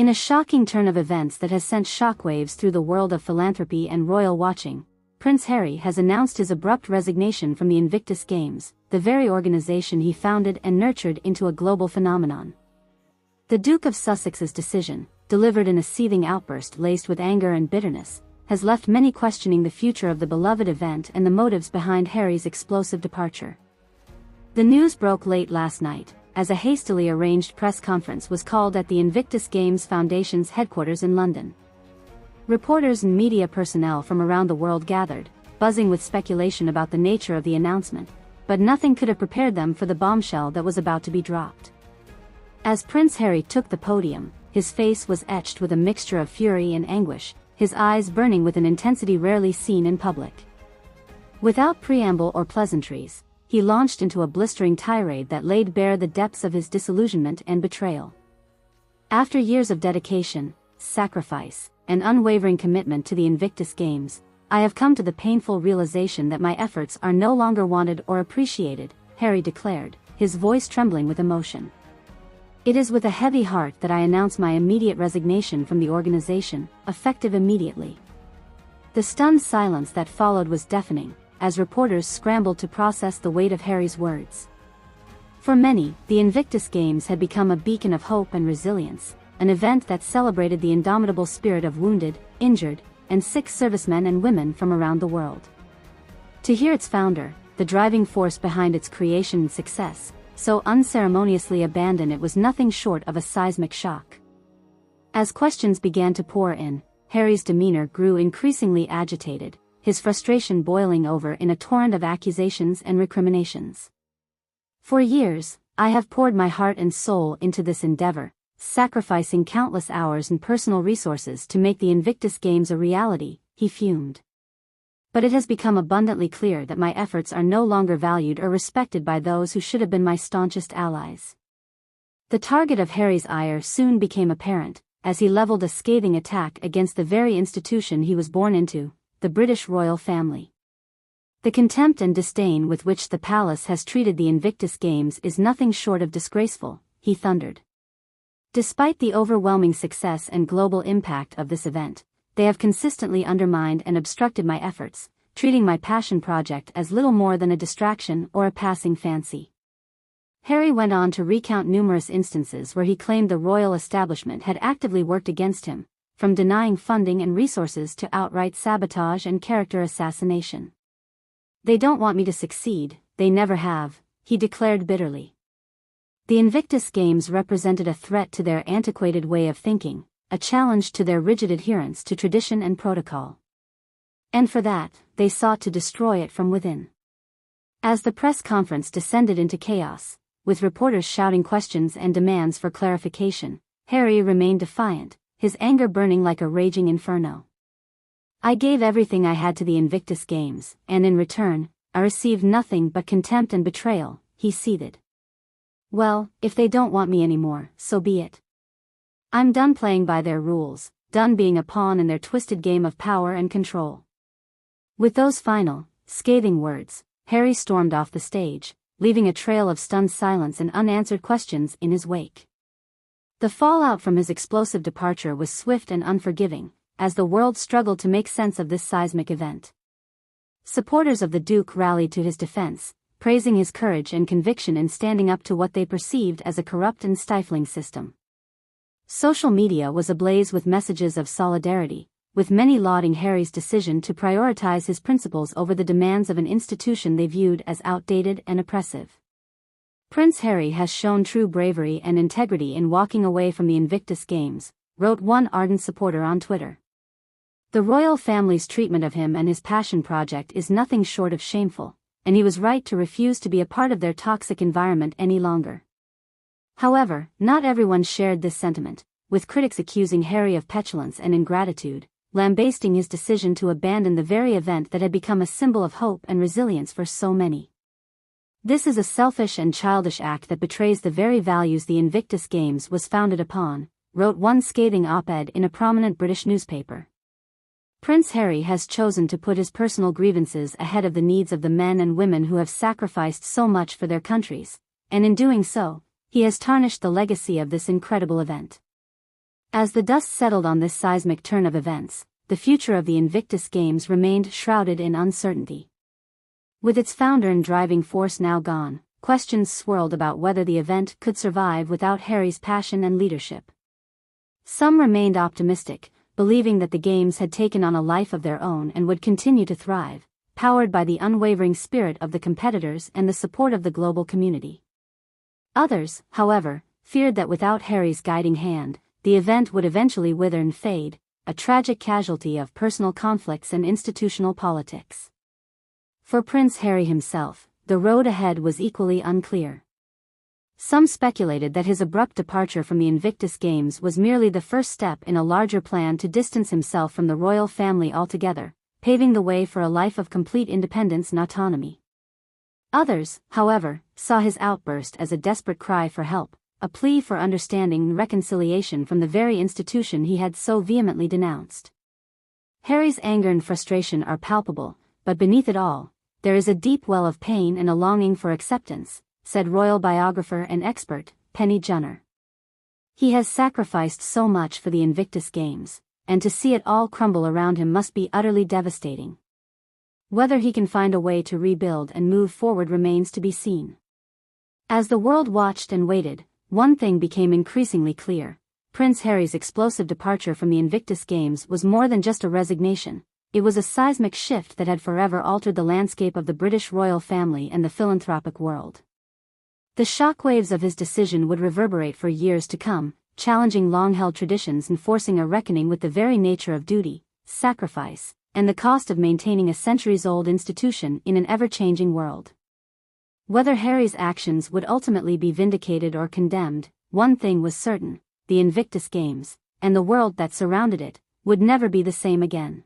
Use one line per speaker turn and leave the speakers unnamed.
In a shocking turn of events that has sent shockwaves through the world of philanthropy and royal watching, Prince Harry has announced his abrupt resignation from the Invictus Games, the very organization he founded and nurtured into a global phenomenon. The Duke of Sussex's decision, delivered in a seething outburst laced with anger and bitterness, has left many questioning the future of the beloved event and the motives behind Harry's explosive departure. The news broke late last night, as a hastily arranged press conference was called at the Invictus Games Foundation's headquarters in London. Reporters and media personnel from around the world gathered, buzzing with speculation about the nature of the announcement, but nothing could have prepared them for the bombshell that was about to be dropped. As Prince Harry took the podium, his face was etched with a mixture of fury and anguish, his eyes burning with an intensity rarely seen in public. Without preamble or pleasantries, he launched into a blistering tirade that laid bare the depths of his disillusionment and betrayal. After years of dedication, sacrifice, and unwavering commitment to the Invictus Games, I have come to the painful realization that my efforts are no longer wanted or appreciated, Harry declared, his voice trembling with emotion. It is with a heavy heart that I announce my immediate resignation from the organization, effective immediately. The stunned silence that followed was deafening, as reporters scrambled to process the weight of Harry's words. For many, the Invictus Games had become a beacon of hope and resilience, an event that celebrated the indomitable spirit of wounded, injured, and sick servicemen and women from around the world. To hear its founder, the driving force behind its creation and success, so unceremoniously abandon it was nothing short of a seismic shock. As questions began to pour in, Harry's demeanor grew increasingly agitated, his frustration boiling over in a torrent of accusations and recriminations. For years, I have poured my heart and soul into this endeavor, sacrificing countless hours and personal resources to make the Invictus Games a reality, he fumed. But it has become abundantly clear that my efforts are no longer valued or respected by those who should have been my staunchest allies. The target of Harry's ire soon became apparent, as he leveled a scathing attack against the very institution he was born into, the British royal family. The contempt and disdain with which the palace has treated the Invictus Games is nothing short of disgraceful, he thundered. Despite the overwhelming success and global impact of this event, they have consistently undermined and obstructed my efforts, treating my passion project as little more than a distraction or a passing fancy. Harry went on to recount numerous instances where he claimed the royal establishment had actively worked against him, from denying funding and resources to outright sabotage and character assassination. They don't want me to succeed, they never have, he declared bitterly. The Invictus Games represented a threat to their antiquated way of thinking, a challenge to their rigid adherence to tradition and protocol. And for that, they sought to destroy it from within. As the press conference descended into chaos, with reporters shouting questions and demands for clarification, Harry remained defiant, his anger burning like a raging inferno. I gave everything I had to the Invictus Games, and in return, I received nothing but contempt and betrayal, he seethed. Well, if they don't want me anymore, so be it. I'm done playing by their rules, done being a pawn in their twisted game of power and control. With those final, scathing words, Harry stormed off the stage, leaving a trail of stunned silence and unanswered questions in his wake. The fallout from his explosive departure was swift and unforgiving, as the world struggled to make sense of this seismic event. Supporters of the Duke rallied to his defense, praising his courage and conviction in standing up to what they perceived as a corrupt and stifling system. Social media was ablaze with messages of solidarity, with many lauding Harry's decision to prioritize his principles over the demands of an institution they viewed as outdated and oppressive. Prince Harry has shown true bravery and integrity in walking away from the Invictus Games, wrote one ardent supporter on Twitter. The royal family's treatment of him and his passion project is nothing short of shameful, and he was right to refuse to be a part of their toxic environment any longer. However, not everyone shared this sentiment, with critics accusing Harry of petulance and ingratitude, lambasting his decision to abandon the very event that had become a symbol of hope and resilience for so many. This is a selfish and childish act that betrays the very values the Invictus Games was founded upon, wrote one scathing op-ed in a prominent British newspaper. Prince Harry has chosen to put his personal grievances ahead of the needs of the men and women who have sacrificed so much for their countries, and in doing so, he has tarnished the legacy of this incredible event. As the dust settled on this seismic turn of events, the future of the Invictus Games remained shrouded in uncertainty. With its founder and driving force now gone, questions swirled about whether the event could survive without Harry's passion and leadership. Some remained optimistic, believing that the Games had taken on a life of their own and would continue to thrive, powered by the unwavering spirit of the competitors and the support of the global community. Others, however, feared that without Harry's guiding hand, the event would eventually wither and fade, a tragic casualty of personal conflicts and institutional politics. For Prince Harry himself, the road ahead was equally unclear. Some speculated that his abrupt departure from the Invictus Games was merely the first step in a larger plan to distance himself from the royal family altogether, paving the way for a life of complete independence and autonomy. Others, however, saw his outburst as a desperate cry for help, a plea for understanding and reconciliation from the very institution he had so vehemently denounced. Harry's anger and frustration are palpable, but beneath it all, there is a deep well of pain and a longing for acceptance, said royal biographer and expert, Penny Junor. He has sacrificed so much for the Invictus Games, and to see it all crumble around him must be utterly devastating. Whether he can find a way to rebuild and move forward remains to be seen. As the world watched and waited, one thing became increasingly clear: Prince Harry's explosive departure from the Invictus Games was more than just a resignation. It was a seismic shift that had forever altered the landscape of the British royal family and the philanthropic world. The shockwaves of his decision would reverberate for years to come, challenging long-held traditions and forcing a reckoning with the very nature of duty, sacrifice, and the cost of maintaining a centuries-old institution in an ever-changing world. Whether Harry's actions would ultimately be vindicated or condemned, one thing was certain: the Invictus Games, and the world that surrounded it, would never be the same again.